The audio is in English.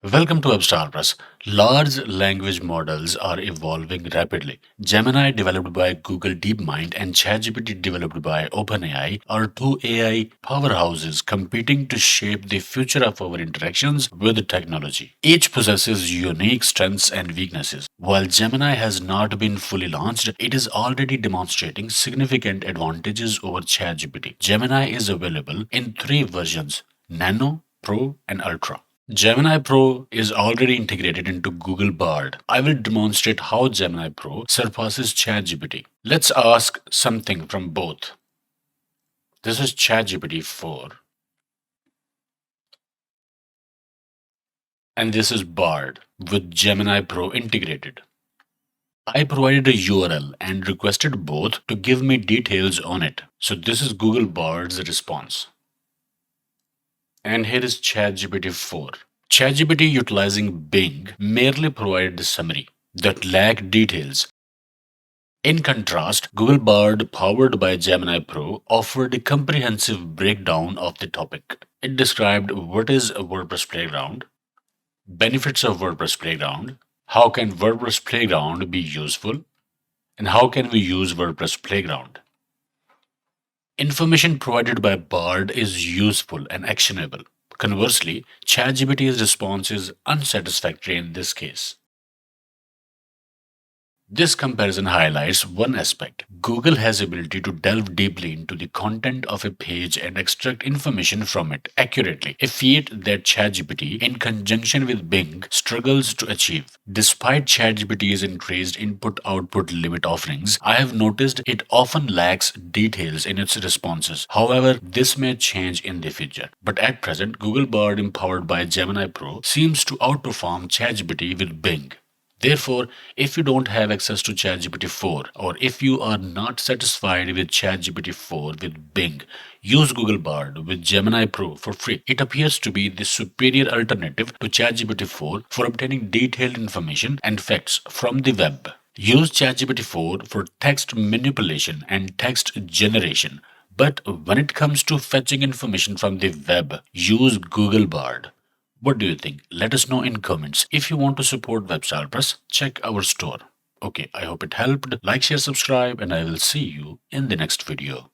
Welcome to Press. Large language models are evolving rapidly. Gemini, developed by Google DeepMind, and ChatGPT, developed by OpenAI, are two AI powerhouses competing to shape the future of our interactions with technology. Each possesses unique strengths and weaknesses. While Gemini has not been fully launched, it is already demonstrating significant advantages over ChatGPT. Gemini is available in three versions: Nano, Pro, and Ultra. Gemini Pro is already integrated into Google Bard. I will demonstrate how Gemini Pro surpasses ChatGPT. Let's ask something from both. This is ChatGPT 4 and this is Bard with Gemini Pro integrated. I provided a URL and requested both to give me details on it. So this is Google Bard's response. And here is ChatGPT 4. ChatGPT utilizing Bing merely provided the summary that lacked details. In contrast, Google Bard, powered by Gemini Pro, offered a comprehensive breakdown of the topic. It described what is a WordPress Playground, benefits of WordPress Playground, how can WordPress Playground be useful, and how can we use WordPress Playground. Information provided by Bard is useful and actionable. Conversely, ChatGPT's response is unsatisfactory in this case. This comparison highlights one aspect. Google has ability to delve deeply into the content of a page and extract information from it accurately, a feat that ChatGPT, in conjunction with Bing, struggles to achieve. Despite ChatGPT's increased input-output limit offerings, I have noticed it often lacks details in its responses. However, this may change in the future. But at present, Google Bard, empowered by Gemini Pro, seems to outperform ChatGPT with Bing. Therefore, if you don't have access to ChatGPT 4 or if you are not satisfied with ChatGPT 4 with Bing, use Google Bard with Gemini Pro for free. It appears to be the superior alternative to ChatGPT 4 for obtaining detailed information and facts from the web. Use ChatGPT 4 for text manipulation and text generation. But when it comes to fetching information from the web, use Google Bard. What do you think? Let us know in comments. If you want to support Press, check our store. Okay, I hope it helped. Like, share, subscribe, and I will see you in the next video.